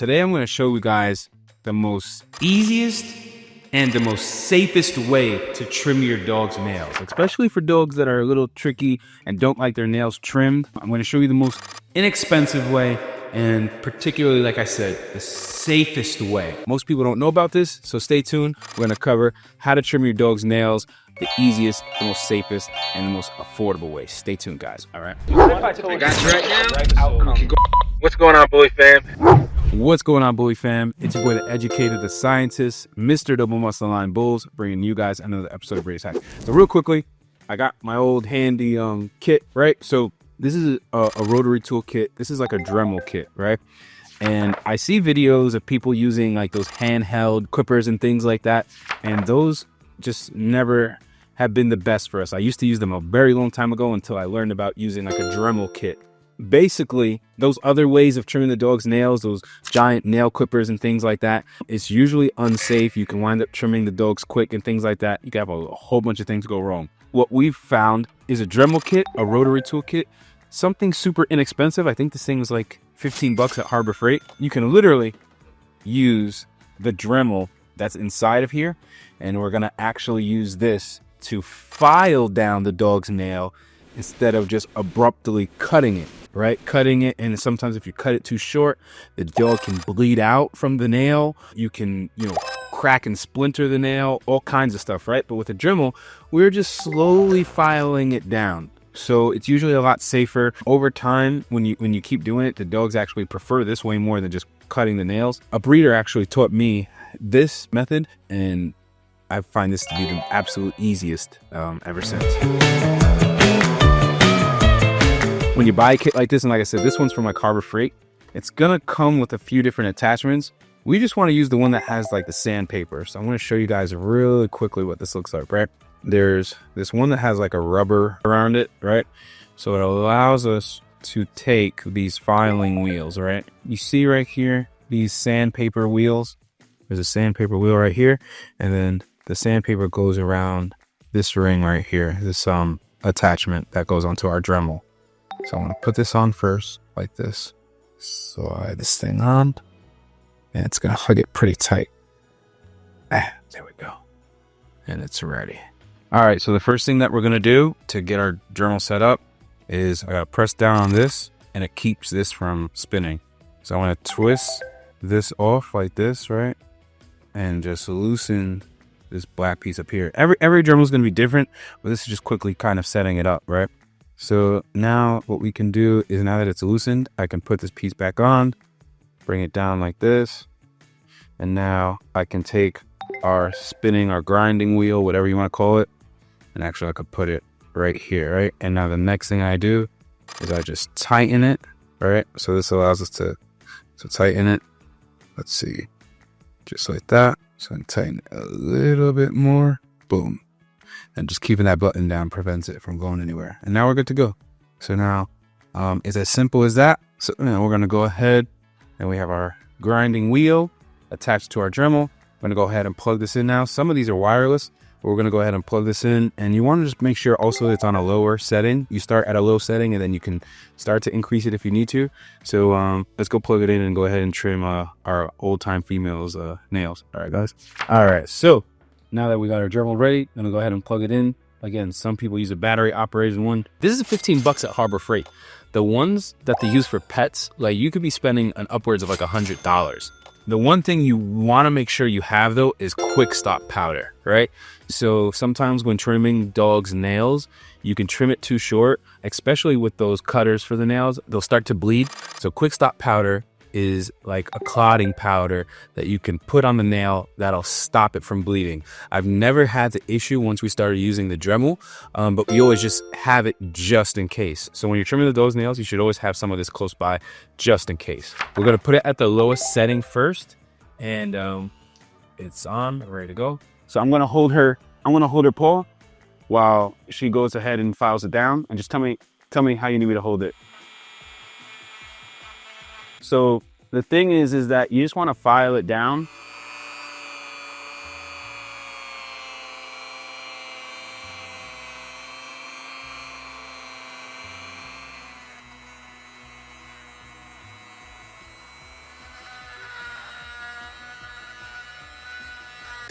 today I'm going to show you guys the most easiest and the most safest way to trim your dog's nails, especially for dogs that are a little tricky and don't like their nails trimmed. I'm going to show you the most inexpensive way and particularly, like I said, the safest way. Most people don't know about this, so stay tuned. We're going to cover how to trim your dog's nails the easiest, the most safest, and the most affordable way. Stay tuned, guys. All right. I got you right now. What's going on, Bully fam? What's going on, Bully fam? It's your boy, the educator, the scientist, Mr. Double Muscle Line Bulls, bringing you guys another episode of Brady's Hack. So real quickly, I got my old handy kit, right? So this is a rotary tool kit. This is like a Dremel kit, right? And I see videos of people using like those handheld clippers and things like that. And those just never have been the best for us. I used to use them a very long time ago until I learned about using like a Dremel kit. Basically, those other ways of trimming the dog's nails, those giant nail clippers and things like that, it's usually unsafe. You can wind up trimming the dogs quick and things like that. You can have a whole bunch of things go wrong. What we've found is a Dremel kit, a rotary tool kit, something super inexpensive. I think this thing was like 15 bucks at Harbor Freight. You can literally use the Dremel that's inside of here, and we're gonna actually use this to file down the dog's nail instead of just abruptly cutting it, right? Cutting it, and sometimes if you cut it too short, the dog can bleed out from the nail. You can, crack and splinter the nail, all kinds of stuff, right? But with a Dremel, we're just slowly filing it down. So it's usually a lot safer. Over time, when you keep doing it, the dogs actually prefer this way more than just cutting the nails. A breeder actually taught me this method, and I find this to be the absolute easiest ever since. When you buy a kit like this, and like I said, this one's from like Harbor Freight, it's gonna come with a few different attachments. We just want to use the one that has like the sandpaper. So I'm going to show you guys really quickly what this looks like, right? There's this one that has like a rubber around it, right? So it allows us to take these filing wheels, right? You see right here, these sandpaper wheels. There's a sandpaper wheel right here, and then the sandpaper goes around this ring right here, this attachment that goes onto our Dremel. So I'm gonna put this on first, like this. Slide this thing on, and it's gonna hug it pretty tight. There we go. And it's ready. All right, so the first thing that we're gonna do to get our Dremel set up is I gotta press down on this, and it keeps this from spinning. So I wanna twist this off like this, right? And just loosen this black piece up here. Every Dremel is going to be different, but this is just quickly kind of setting it up, right? So now what we can do is, now that it's loosened, I can put this piece back on, bring it down like this, and now I can take our spinning, our grinding wheel, whatever you want to call it, and actually I could put it right here, right? And now the next thing I do is I just tighten it, right? So this allows us to tighten it. Let's see. Just like that. So I can tighten it a little bit more. Boom. And just keeping that button down prevents it from going anywhere. And now we're good to go. So now it's as simple as that. So now we're going to go ahead, and we have our grinding wheel attached to our Dremel. I'm going to go ahead and plug this in now. Some of these are wireless, but we're going to go ahead and plug this in. And you want to just make sure also it's on a lower setting. You start at a low setting, and then you can start to increase it if you need to. So let's go plug it in and go ahead and trim our old-time females' nails. All right, guys. All right, so now that we got our Dremel ready, I'm going to go ahead and plug it in. Again, some people use a battery-operated one. This is 15 bucks at Harbor Freight. The ones that they use for pets, like you could be spending an upwards of like $100. The one thing you want to make sure you have, though, is quick stop powder, right? So sometimes when trimming dogs' nails, you can trim it too short, especially with those cutters for the nails. They'll start to bleed. So quick stop powder is like a clotting powder that you can put on the nail that'll stop it from bleeding. I've never had the issue once we started using the Dremel, but we always just have it just in case. So when you're trimming the dog's nails, you should always have some of this close by just in case. We're gonna put it at the lowest setting first, and it's on, ready to go. So I'm gonna hold her paw while she goes ahead and files it down, and just tell me how you need me to hold it. So the thing is that you just want to file it down.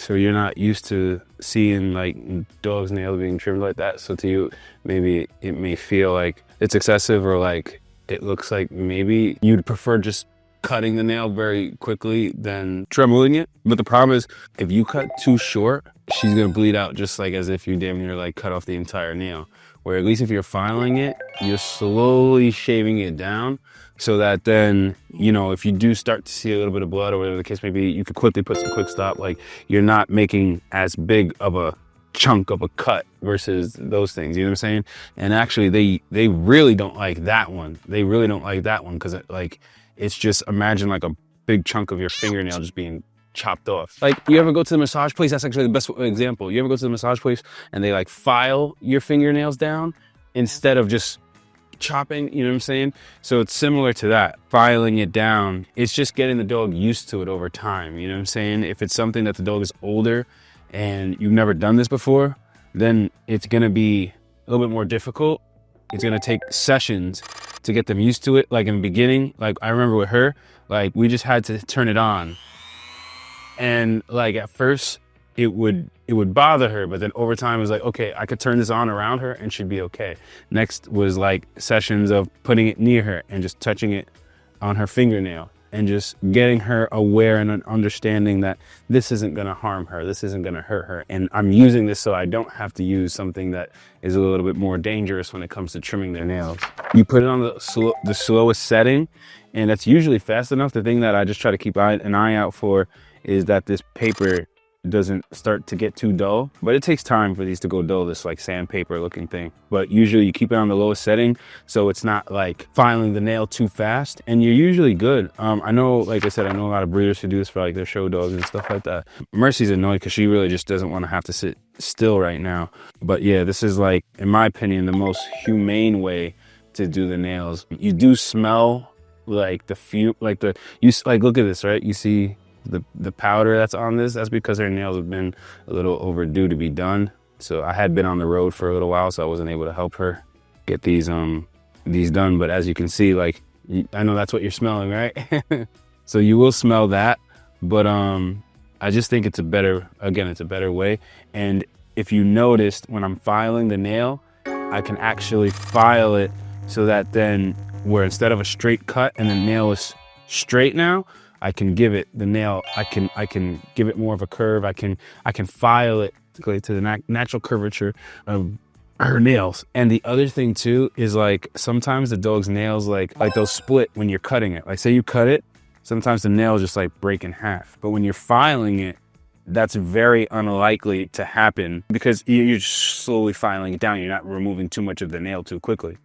So you're not used to seeing like dogs' nails being trimmed like that. So to you, maybe it may feel like it's excessive, or like it looks like maybe you'd prefer just cutting the nail very quickly than tremoling it. But the problem is, if you cut too short, she's gonna bleed out just like as if you damn near like cut off the entire nail. Where at least if you're filing it, you're slowly shaving it down, so that then, you know, if you do start to see a little bit of blood or whatever the case may be, you could quickly put some quick stop. Like, you're not making as big of a chunk of a cut versus those things, you know what I'm saying? And actually they really don't like that one. They really don't like that one because like, it's just, imagine like a big chunk of your fingernail just being chopped off. Like, you ever go to the massage place? That's actually the best example. You ever go to the massage place and they like file your fingernails down instead of just chopping, you know what I'm saying? So it's similar to that, filing it down. It's just getting the dog used to it over time, you know what I'm saying? If it's something that the dog is older and you've never done this before, then it's gonna be a little bit more difficult. It's gonna take sessions to get them used to it. Like in the beginning, like I remember with her, like we just had to turn it on. And like at first it would bother her, but then over time it was like, okay, I could turn this on around her and she'd be okay. Next was like sessions of putting it near her and just touching it on her fingernail and just getting her aware and understanding that this isn't gonna harm her, this isn't gonna hurt her. And I'm using this so I don't have to use something that is a little bit more dangerous when it comes to trimming their nails. You put it on the slowest setting, and that's usually fast enough. The thing that I just try to keep an eye out for is that this paper doesn't start to get too dull, but it takes time for these to go dull, this like sandpaper looking thing. But usually you keep it on the lowest setting so it's not like filing the nail too fast, and you're usually good. I know, like I said, I know a lot of breeders who do this for like their show dogs and stuff like that. Mercy's annoyed because she really just doesn't want to have to sit still right now. But yeah, this is like, in my opinion, the most humane way to do the nails. You do smell like the look at this, right? You see the powder that's on this, that's because her nails have been a little overdue to be done. So I had been on the road for a little while, so I wasn't able to help her get these done. But as you can see, like, I know that's what you're smelling, right? So you will smell that, but I just think it's a better way. And if you noticed, when I'm filing the nail, I can actually file it so that then, where instead of a straight cut and the nail is straight now, I can give it the nail. I can give it more of a curve. I can file it to the natural curvature of her nails. And the other thing too is, like, sometimes the dog's nails like they'll split when you're cutting it. Like, say you cut it, sometimes the nails just like break in half. But when you're filing it, that's very unlikely to happen because you're just slowly filing it down. You're not removing too much of the nail too quickly.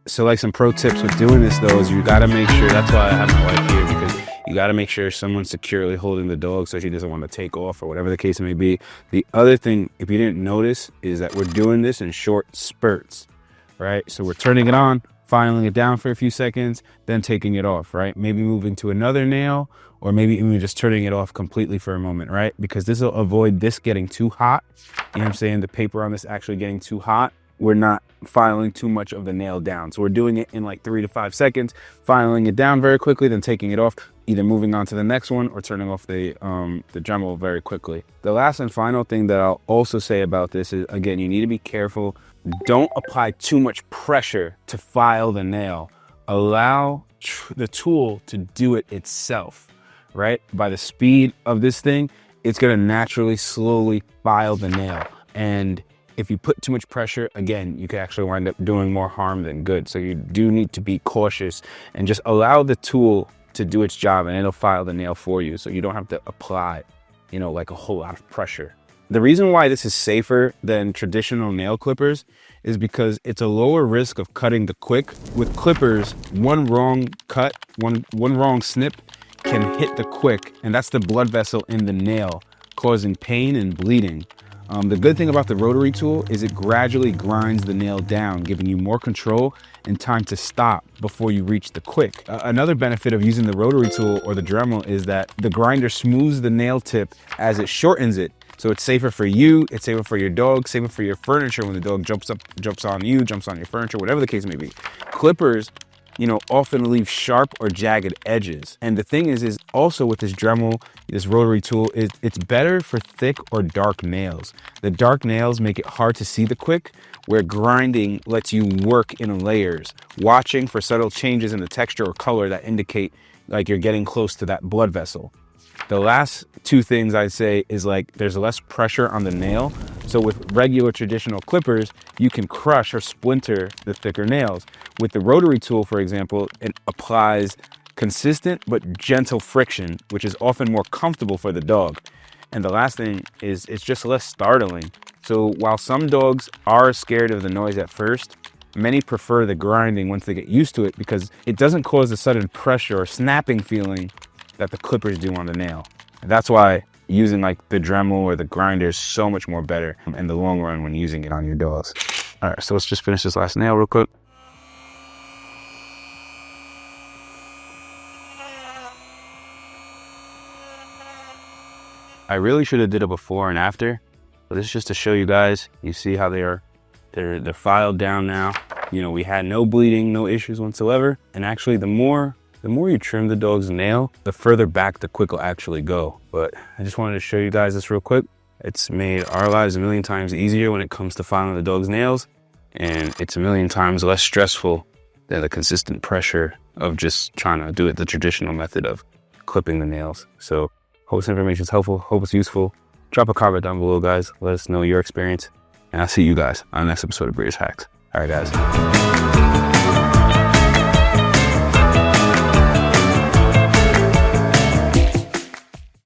So like some pro tips with doing this though is you gotta make sure, that's why I have my wife here, because you gotta make sure someone's securely holding the dog so she doesn't want to take off or whatever the case may be. The other thing, if you didn't notice, is that we're doing this in short spurts, right? So we're turning it on, filing it down for a few seconds, then taking it off, right? Maybe moving to another nail, or maybe even just turning it off completely for a moment, right? Because this will avoid this getting too hot. You know what I'm saying? The paper on this actually getting too hot. We're not filing too much of the nail down. So we're doing it in like 3 to 5 seconds, filing it down very quickly, then taking it off, either moving on to the next one or turning off the Dremel very quickly. The last and final thing that I'll also say about this is, again, you need to be careful. Don't apply too much pressure to file the nail. Allow the tool to do it itself, right? By the speed of this thing, it's gonna naturally, slowly file the nail. And if you put too much pressure, again, you could actually wind up doing more harm than good. So you do need to be cautious and just allow the tool to do its job, and it'll file the nail for you. So you don't have to apply, you know, like a whole lot of pressure. The reason why this is safer than traditional nail clippers is because it's a lower risk of cutting the quick. With clippers, one wrong cut, one wrong snip can hit the quick, and that's the blood vessel in the nail, causing pain and bleeding. The good thing about the rotary tool is it gradually grinds the nail down, giving you more control and time to stop before you reach the quick. Another benefit of using the rotary tool or the Dremel is that the grinder smooths the nail tip as it shortens it. So it's safer for you, it's safer for your dog, safer for your furniture when the dog jumps on you, jumps on your furniture, whatever the case may be. Clippers often leave sharp or jagged edges. And the thing is also with this Dremel, this rotary tool, it's better for thick or dark nails. The dark nails make it hard to see the quick, where grinding lets you work in layers, watching for subtle changes in the texture or color that indicate like you're getting close to that blood vessel. The last two things I'd say is like there's less pressure on the nail. So with regular traditional clippers, you can crush or splinter the thicker nails. With the rotary tool, for example, it applies consistent but gentle friction, which is often more comfortable for the dog. And the last thing is it's just less startling. So while some dogs are scared of the noise at first, many prefer the grinding once they get used to it because it doesn't cause the sudden pressure or snapping feeling that the clippers do on the nail. And that's why using like the Dremel or the grinder is so much more better in the long run when using it on your dogs. All right, so let's just finish this last nail real quick. I really should have did a before and after, but this is just to show you guys. You see how they're filed down now. We had no bleeding, no issues whatsoever. And actually the more you trim the dog's nail, the further back the quick will actually go. But I just wanted to show you guys this real quick. It's made our lives a million times easier when it comes to filing the dog's nails. And it's a million times less stressful than the consistent pressure of just trying to do it the traditional method of clipping the nails. So hope this information is helpful, hope it's useful. Drop a comment down below, guys. Let us know your experience. And I'll see you guys on the next episode of Breeders Hacks. All right, guys.